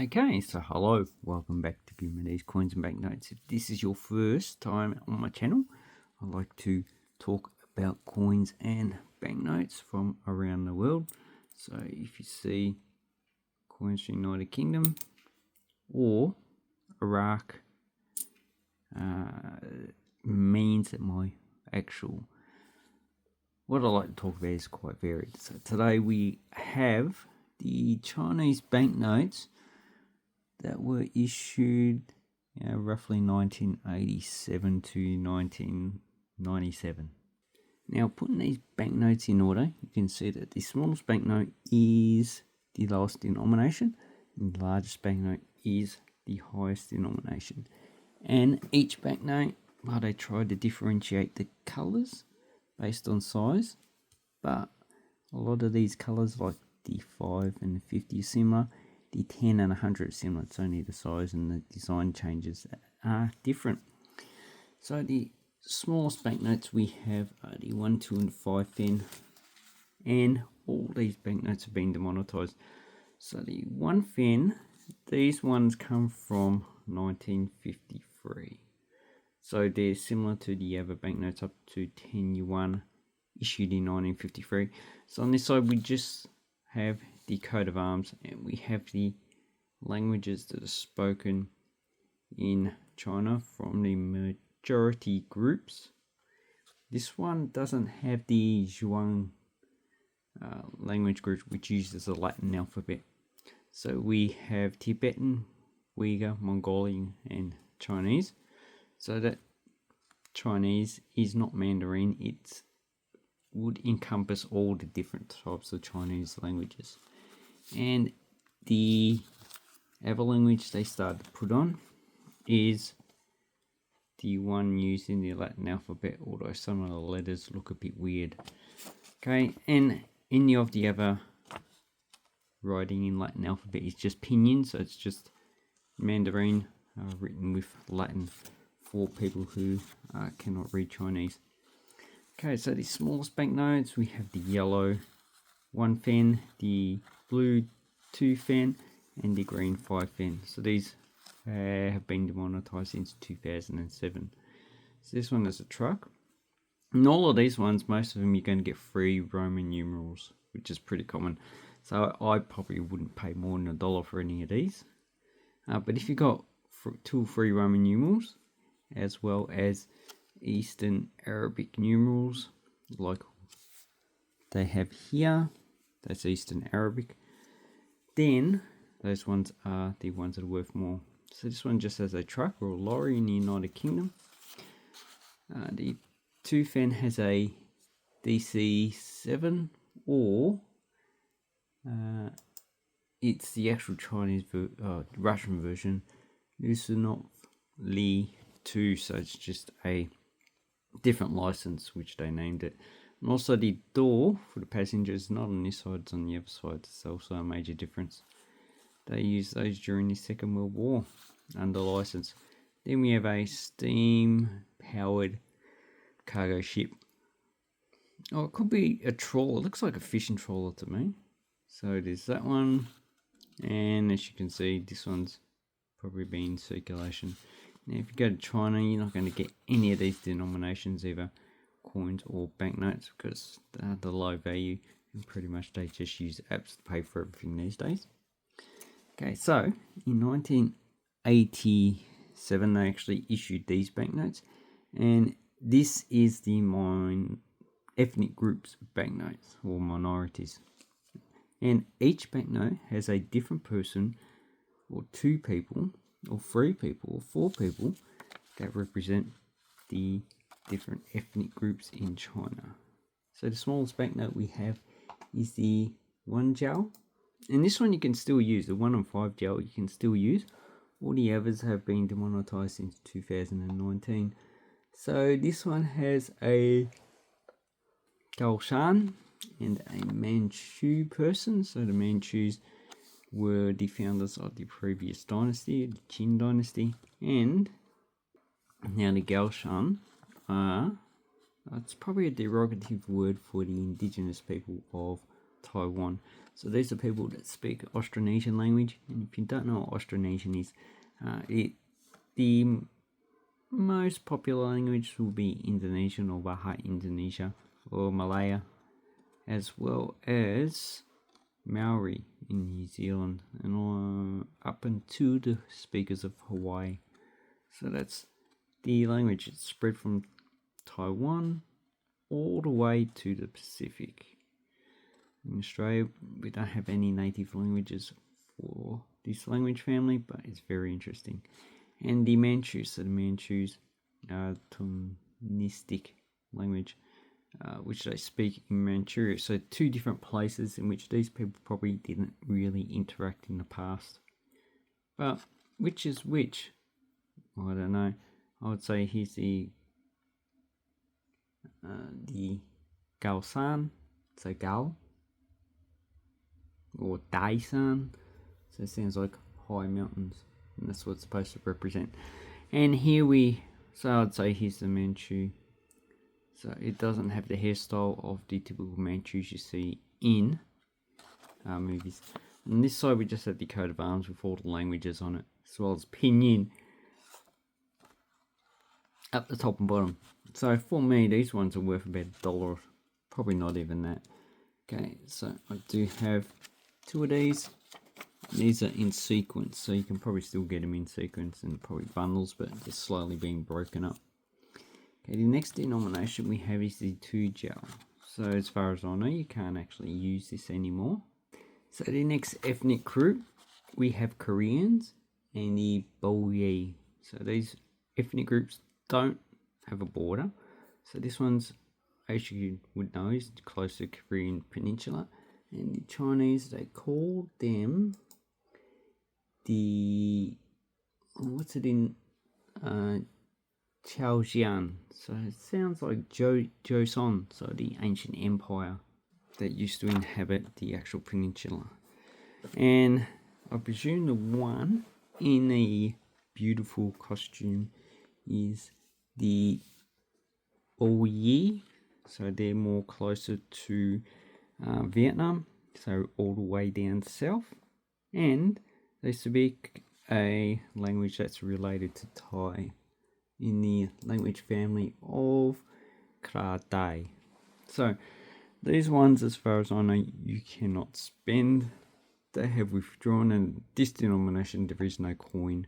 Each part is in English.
Okay, so hello, welcome back to These Coins and Banknotes. If this is your first time on my channel, I like to talk about coins and banknotes from around the world. So if you see coins from the United Kingdom or Iraq, means that my actual, what I like to talk about is quite varied. So today we have the Chinese banknotes that were issued roughly 1987 to 1997. Now, putting these banknotes in order, you can see that the smallest banknote is the lowest denomination, and the largest banknote is the highest denomination. And each banknote, they tried to differentiate the colours based on size, but a lot of these colours, like the 5 and the 50, are similar. The 10 and 100 are similar. It's only the size and the design changes that are different. So the smallest banknotes we have are the 1, 2 and 5 fen, and all these banknotes have been demonetised. So the 1 fen, these ones come from 1953. So they're similar to the other banknotes up to 10 yuan issued in 1953. So on this side we just have the coat of arms, and we have the languages that are spoken in China from the majority groups. This one doesn't have the Zhuang language group, which uses the Latin alphabet. So we have Tibetan, Uyghur, Mongolian and Chinese. So that Chinese is not Mandarin, it would encompass all the different types of Chinese languages. And the other language they started to put on is the one used in the Latin alphabet, although some of the letters look a bit weird. Okay, and any of the other writing in Latin alphabet is just pinyin, so it's just Mandarin written with Latin for people who cannot read Chinese. Okay, so the smallest banknotes, we have the yellow 1 fen, the blue 2 fen, and the green 5 fen. So these have been demonetised since 2007. So this one is a truck. And all of these ones, most of them you're going to get free Roman numerals, which is pretty common. So I probably wouldn't pay more than $1 for any of these. But if you got 2 free Roman numerals, as well as Eastern Arabic numerals, like they have here, that's Eastern Arabic, then those ones are the ones that are worth more. So this one just has a truck or a lorry in the United Kingdom. The 2 fen has a DC7, or it's the actual Chinese Russian version, Lusanov Li 2, so it's just a different license which they named it. And also the door for the passengers, not on this side, it's on the other side. It's also a major difference. They used those during the Second World War under license. Then we have a steam powered cargo ship. Oh, it could be a trawler. It looks like a fishing trawler to me. So there's that one, and as you can see, this one's probably been in circulation. Now if you go to China, you're not going to get any of these denominations, either coins or banknotes, because they're the low value, and pretty much they just use apps to pay for everything these days. Okay, so in 1987 they actually issued these banknotes, and this is the ethnic groups banknotes, or minorities. And each banknote has a different person, or 2 people, or 3 people, or 4 people that represent the different ethnic groups in China. So the smallest banknote we have is the 1 jiao, and this one you can still use. The 1 and 5 jiao you can still use. All the others have been demonetised since 2019. So this one has a Gaoshan and a Manchu person. So the Manchus were the founders of the previous dynasty, the Qin dynasty, and now the Gaoshan are, it's probably a derogative word for the indigenous people of Taiwan. So these are people that speak Austronesian language. And if you don't know what Austronesian is, the most popular language will be Indonesian or Bahasa Indonesia or Malaya, as well as Maori in New Zealand, and up until the speakers of Hawaii. So that's the language. It's spread from Taiwan all the way to the Pacific. In Australia, we don't have any native languages for this language family, but it's very interesting. And the Manchus, so the Manchus are Tunnistic language, which they speak in Manchuria. So two different places in which these people probably didn't really interact in the past. But which is which? I don't know. I would say here's the Gaosan, so Gao, or Daisan, so it sounds like high mountains, and that's what it's supposed to represent. And so I'd say here's the Manchu. So it doesn't have the hairstyle of the typical Manchus you see in movies. On this side we just have the coat of arms with all the languages on it, as well as pinyin up the top and bottom. So for me, these ones are worth about $1, probably not even that. Okay, so I do have two of these. These are in sequence, so you can probably still get them in sequence and probably bundles, but they're slowly being broken up. Okay, the next denomination we have is the 2 jiao. So as far as I know, you can't actually use this anymore. So the next ethnic group, we have Koreans and the Boye. So these ethnic groups don't have a border. So this one's, as you would know, is close to the Korean peninsula. And the Chinese, they call them the, what's it in Chaojian. So it sounds like Joseon, so the ancient empire that used to inhabit the actual peninsula. And I presume the one in a beautiful costume is the Oyi, so they're more closer to Vietnam, so all the way down south, and they speak a language that's related to Thai in the language family of Kra Dai. So these ones, as far as I know, you cannot spend. They have withdrawn, and this denomination there is no coin.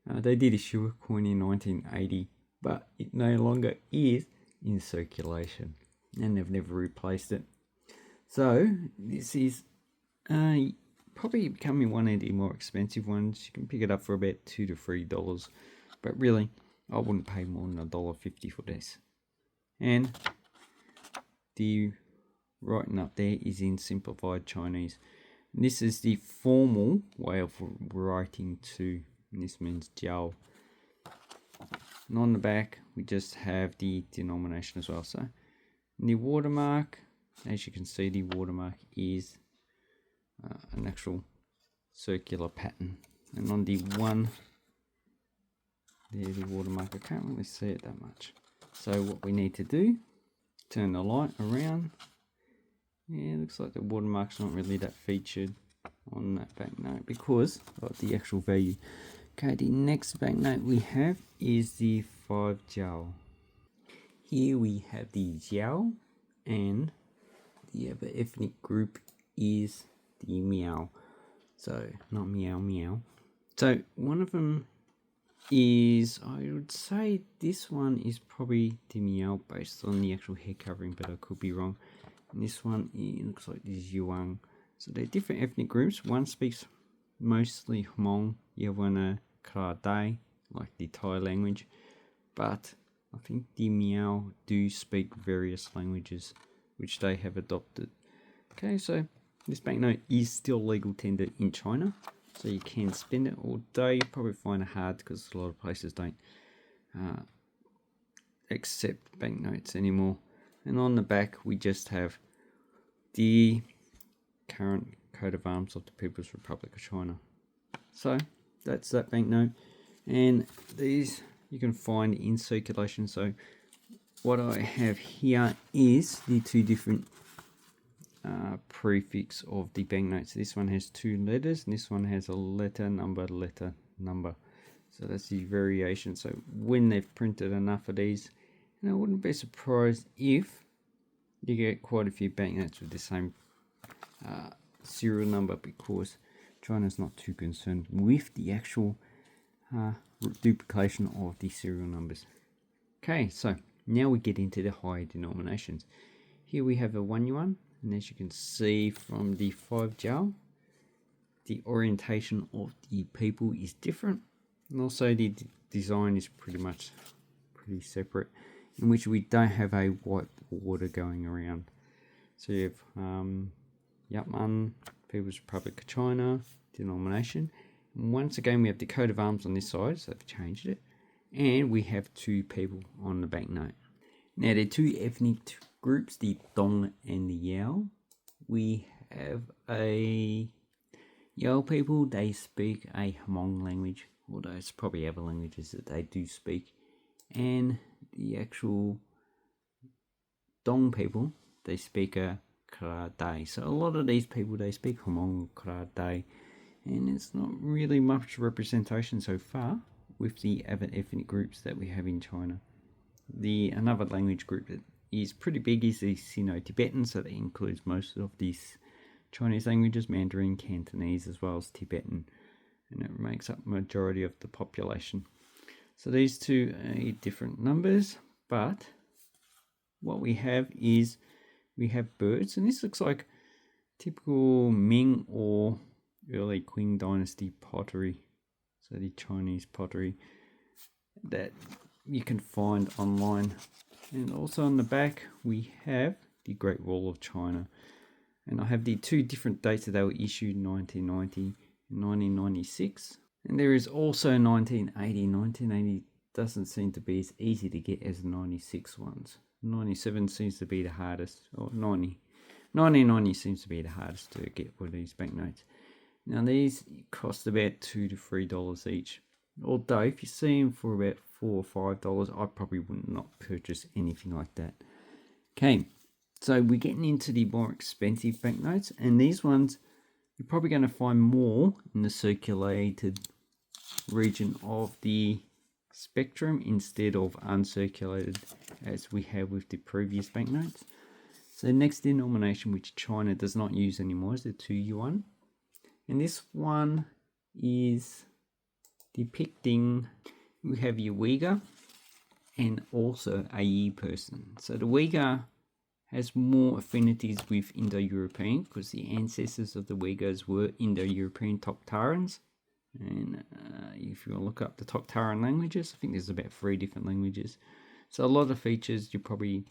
They did issue a coin in 1980, but it no longer is in circulation, and they've never replaced it. So this is probably becoming one of the more expensive ones. You can pick it up for about $2 to $3, but really I wouldn't pay more than $1.50 for this. And the writing up there is in simplified Chinese. And this is the formal way of writing too. And this means jiao. And on the back, we just have the denomination as well. So the watermark, as you can see, the watermark is an actual circular pattern. And on the one, there's the watermark. I can't really see it that much. So what we need to do, turn the light around. Yeah, it looks like the watermark's not really that featured on that banknote because of the actual value. Okay, the next banknote we have is the 5 jiao. Here we have the jiao, and the other ethnic group is the miao. So, not meow meow. So, one of them is, I would say this one is probably the miao based on the actual hair covering, but I could be wrong. And this one, it looks like the Zhuang. So they're different ethnic groups. One speaks mostly Hmong, the other one Kra Dai, like the Thai language. But I think the Miao do speak various languages, which they have adopted. Okay, so this banknote is still legal tender in China, so you can spend it all day. You probably find it hard because a lot of places don't accept banknotes anymore. And on the back, we just have the current coat of arms of the People's Republic of China. So that's that banknote, and these you can find in circulation. So what I have here is the two different prefix of the banknotes. This one has 2 letters, and this one has a letter, number. So that's the variation. So when they've printed enough of these, I wouldn't be surprised if you get quite a few banknotes with the same serial number, because China's not too concerned with the actual duplication of the serial numbers. Okay, so now we get into the higher denominations. Here we have a 1 yuan, and as you can see from the 5 jiao, the orientation of the people is different, and also the design is pretty separate, in which we don't have a white border going around. So you have Yapman, People's Republic of China, denomination. And once again, we have the coat of arms on this side, so they've changed it. And we have 2 people on the banknote. Now, there are 2 ethnic groups, the Dong and the Yao. We have a Yao people, they speak a Hmong language, although it's probably other languages that they do speak. And the actual Dong people, they speak a Kra Dai. So a lot of these people, they speak Hmong Kra Dai, and it's not really much representation so far with the other ethnic groups that we have in China. Another language group that is pretty big is the Sino-Tibetan, so that includes most of these Chinese languages, Mandarin, Cantonese, as well as Tibetan, and it makes up majority of the population. So these 2 are different numbers, but what we have is we have birds, and this looks like typical Ming or early Qing dynasty pottery, so the Chinese pottery that you can find online. And also on the back we have the Great Wall of China, and I have the 2 different dates that they were issued, 1990 and 1996, and there is also 1980. 1980 doesn't seem to be as easy to get as the 96 ones. 97 seems to be the hardest, or 1990 seems to be the hardest to get with these banknotes. Now these cost about $2 to $3 each, although if you see them for about $4 or $5, I probably would not purchase anything like that. Okay, so we're getting into the more expensive banknotes, and these ones you're probably going to find more in the circulated region of the spectrum instead of uncirculated, as we have with the previous banknotes. So the next denomination which China does not use anymore is the 2 yuan, and this one is depicting, we have your Uyghur and also a Yi person. So the Uyghur has more affinities with Indo-European because the ancestors of the Uyghurs were Indo-European Toktarans. And if you look up the Toktaran languages, I think there's about 3 different languages. So a lot of features you probably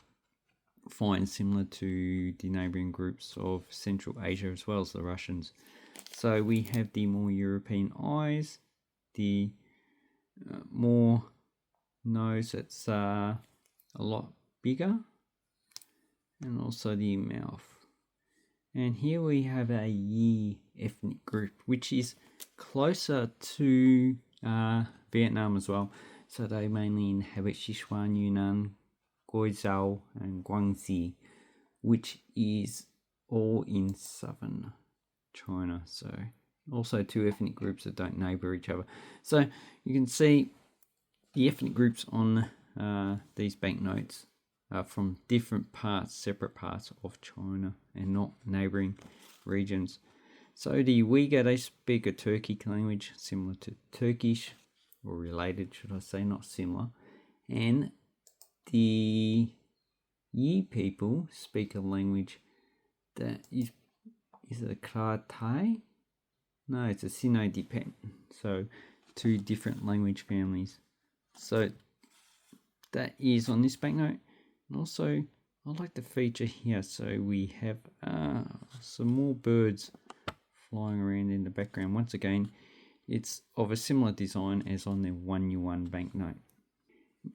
find similar to the neighboring groups of Central Asia as well as the Russians. So we have the more European eyes, the more nose that's a lot bigger, and also the mouth. And here we have a Yi ethnic group, which is closer to Vietnam as well. So they mainly inhabit Sichuan, Yunnan, Guizhou, and Guangxi, which is all in southern China. So also 2 ethnic groups that don't neighbor each other. So you can see the ethnic groups on these banknotes are from different parts, separate parts of China, and not neighboring regions. So the Uyghur, they speak a Turkic language similar to Turkish, or related, should I say, not similar. And the Yi people speak a language that is it a Kra Thai? No, it's a Sino-Tibetan. So 2 different language families. So that is on this banknote. And also, I like the feature here. So we have some more birds flying around in the background. Once again, it's of a similar design as on the 1 yuan banknote.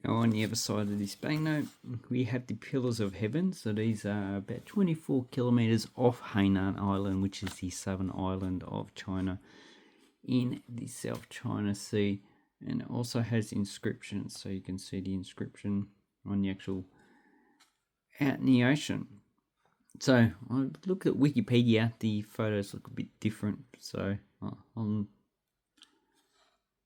Now on the other side of this banknote, we have the Pillars of Heaven. So these are about 24 kilometers off Hainan Island, which is the southern island of China in the South China Sea. And it also has inscriptions, so you can see the inscription on the actual out in the ocean. So I looked at Wikipedia. The photos look a bit different. So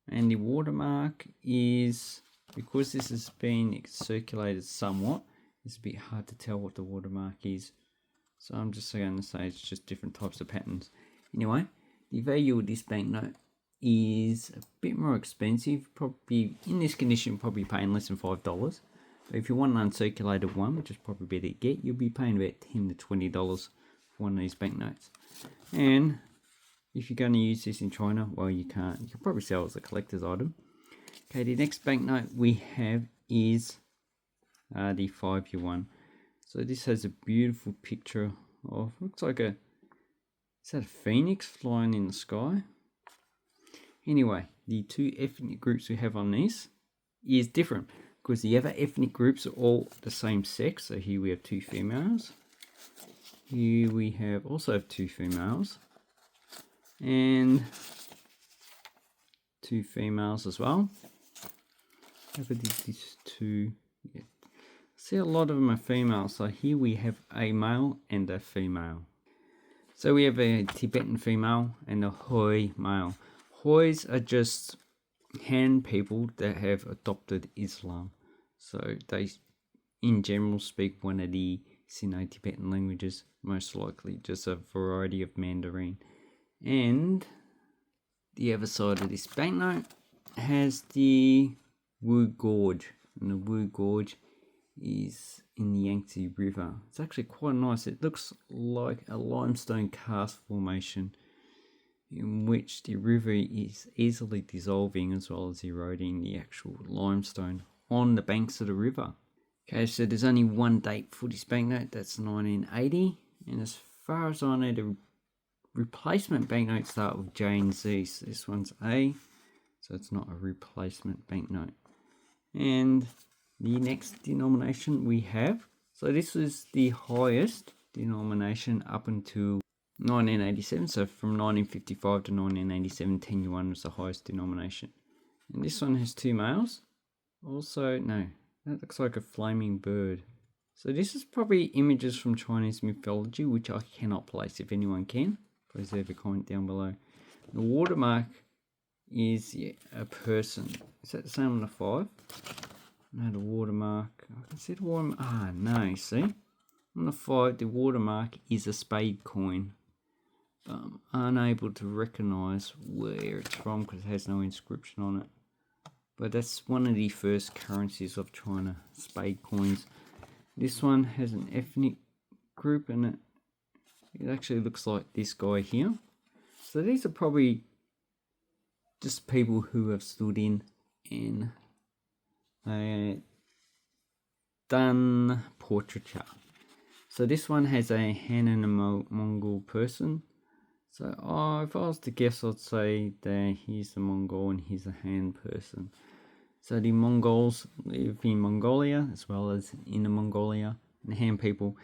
and the watermark is, because this has been circulated somewhat, it's a bit hard to tell what the watermark is. So I'm just going to say it's just different types of patterns. Anyway, the value of this banknote is a bit more expensive. Probably in this condition, probably paying less than $5. But if you want an uncirculated one, which is probably better to get, you'll be paying about $10 to $20 for one of these banknotes. And if you're going to use this in China, well, you can't. You can probably sell it as a collector's item. Okay, the next banknote we have is the 5-year one. So this has a beautiful picture of, looks like is that a phoenix flying in the sky? Anyway, the two ethnic groups we have on this is different, because the other ethnic groups are all the same sex. So here we have 2 females. Here we have also have 2 females. And 2 females as well. How about these 2? Yeah. See, a lot of them are females. So here we have a male and a female. So we have a Tibetan female and a Hoi male. Hois are just Han people that have adopted Islam. So they, in general, speak one of the Sino-Tibetan languages, most likely just a variety of Mandarin. And the other side of this banknote has the Wu Gorge. And the Wu Gorge is in the Yangtze River. It's actually quite nice. It looks like a limestone karst formation in which the river is easily dissolving as well as eroding the actual limestone on the banks of the river. Okay, so there's only one date for this banknote. That's 1980. And as far as I know, the replacement banknotes start with J and Z. So this one's A, so it's not a replacement banknote. And the next denomination we have, so this was the highest denomination up until 1987. So from 1955 to 1987, 10 yuan was the highest denomination. And this one has 2 males. Also, no, that looks like a flaming bird. So this is probably images from Chinese mythology, which I cannot place. If anyone can, please leave a comment down below. The watermark is a person. Is that the same on the 5? No, the watermark. I can see the watermark. Ah, no, see? On the 5, the watermark is a spade coin. I'm unable to recognise where it's from because it has no inscription on it. But that's one of the first currencies of China, spade coins. This one has an ethnic group in it. It actually looks like this guy here. So these are probably just people who have stood in and done portraiture. So this one has a Han and a Mongol person. So if I was to guess, I'd say that he's a Mongol and he's a Han person. So the Mongols live in Mongolia as well as Inner Mongolia. And the Han people,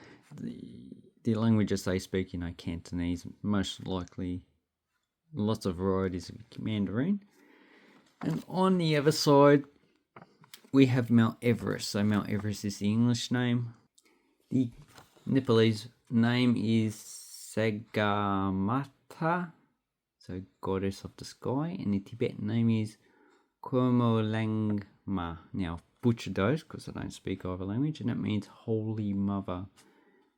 the languages they speak, Cantonese, most likely lots of varieties of Mandarin. And on the other side, we have Mount Everest. So Mount Everest is the English name. The Nepalese name is Sagarmatha, so goddess of the sky. And the Tibetan name is Komolangma. Now, I've butchered those because I don't speak either language, and that means Holy Mother.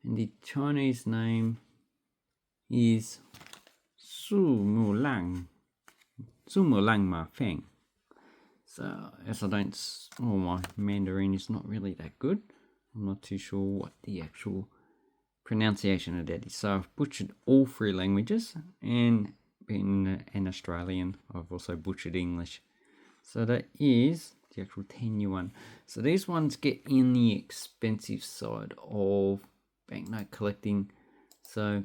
And the Chinese name is Sumulang Ma Feng. So, as I don't, my Mandarin is not really that good. I'm not too sure what the actual pronunciation of that is. So I've butchered all 3 languages, and being an Australian, I've also butchered English. So that is the actual 10 yuan. So these ones get in the expensive side of banknote collecting. So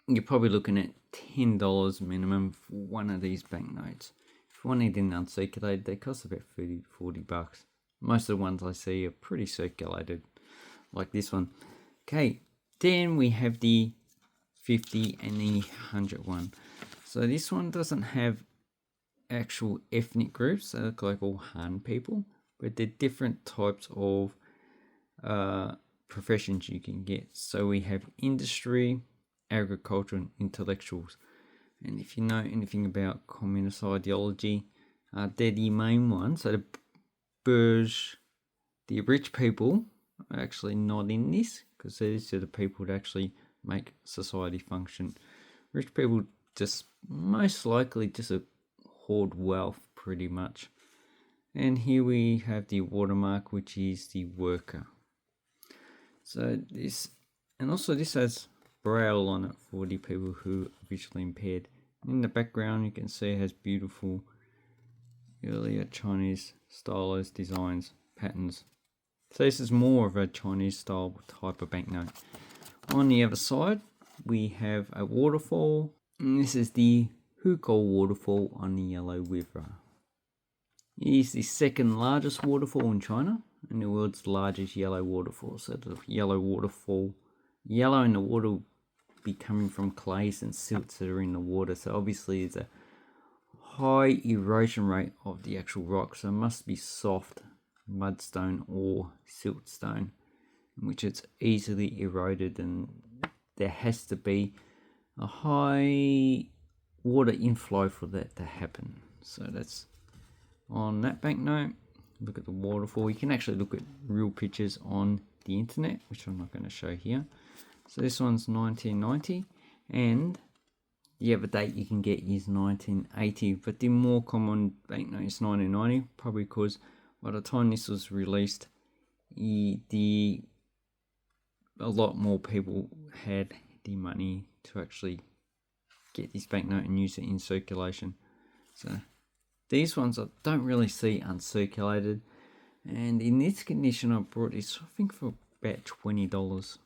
you're probably looking at $10 minimum for one of these banknotes. If you wanted them uncirculated, they cost about $30-40. Most of the ones I see are pretty circulated, like this one. Okay, then we have the 50 and the 100 one. So this one doesn't have actual ethnic groups. They look like all Han people, but they're different types of professions you can get. So we have industry, agriculture, and intellectuals. And if you know anything about communist ideology, they're the main ones. So the bourge, the rich people, are actually not in this, because these are the people that actually make society function. Rich people just most likely just hoard wealth pretty much. And here we have the watermark, which is the worker. So this, and also this has braille on it for the people who are visually impaired. In the background you can see it has beautiful earlier Chinese stylized designs, patterns. So this is more of a Chinese style type of banknote. On the other side we have a waterfall, and this is the Hukou waterfall on the Yellow River. It is the second largest waterfall in China and the world's largest yellow waterfall. So the yellow waterfall, yellow in the water will be coming from clays and silts that are in the water. So obviously there's a high erosion rate of the actual rock. So it must be soft mudstone or siltstone, in which it's easily eroded, and there has to be a high water inflow for that to happen. So that's on that banknote. Look at the waterfall. You can actually look at real pictures on the internet, which I'm not going to show here. So this one's 1990, and the other date you can get is 1980, but the more common banknote is 1990, probably because by the time this was released, a lot more people had the money to actually get this banknote and use it in circulation. So these ones I don't really see uncirculated, and in this condition I brought this I think for about $20,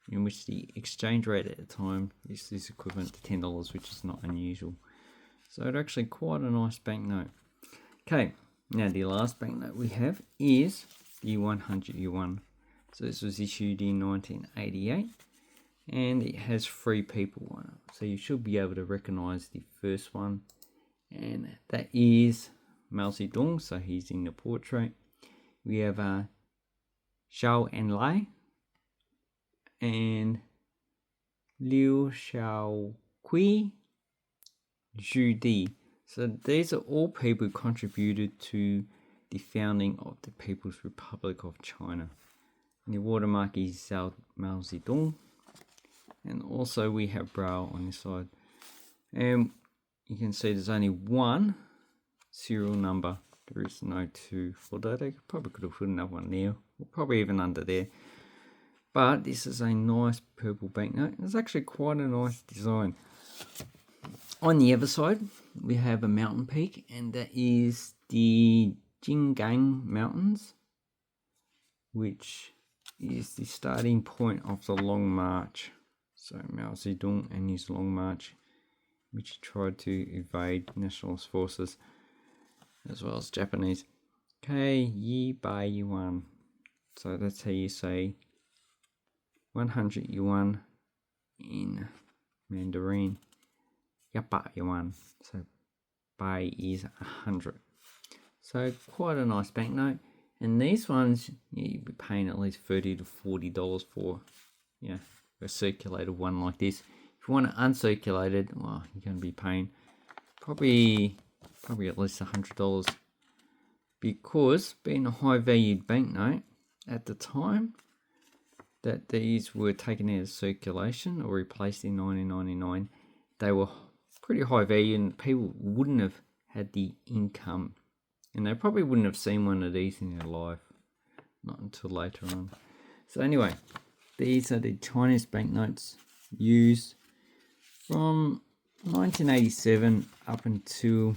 in which the exchange rate at the time is equivalent to $10, which is not unusual. So it's actually quite a nice banknote. Okay, now the last banknote we have is the 100 yuan. So this was issued in 1988, and it has 3 people on it. So you should be able to recognize the first one, and that is Mao Zedong. So he's in the portrait. We have Zhao Enlai and Liu Shaoqi, Zhu Di. So these are all people who contributed to the founding of the People's Republic of China. And the watermark is Mao Zedong. And also we have braille on this side. And you can see there's only one serial number. There is no 2 for that. I probably could have put another one there, or probably even under there. But this is a nice purple banknote. It's actually quite a nice design. On the other side, we have a mountain peak, and that is the Jingang Mountains, which is the starting point of the Long March. So Mao Zedong and his Long March, which he tried to evade nationalist forces as well as Japanese. Okay, Yi Bai Yuan. So that's how you say 100 yuan in Mandarin. Yapa yuan. So Bai is 100. So quite a nice banknote. And these ones, you'd be paying at least $30 to $40 for, a circulated one like this. If you want it uncirculated, well, you're going to be paying probably at least $100, because being a high valued banknote at the time that these were taken out of circulation or replaced in 1999, they were pretty high value, and people wouldn't have had the income, and they probably wouldn't have seen one of these in their life, not until later on. So anyway, these are the Chinese banknotes used from 1987 up until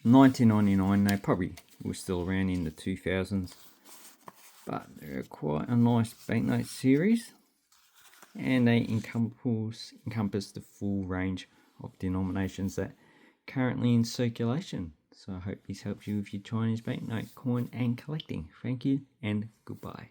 1999. They probably were still around in the 2000s, but they're quite a nice banknote series, and they encompass the full range of denominations that are currently in circulation. So I hope this helps you with your Chinese banknote, coin and collecting. Thank you and goodbye.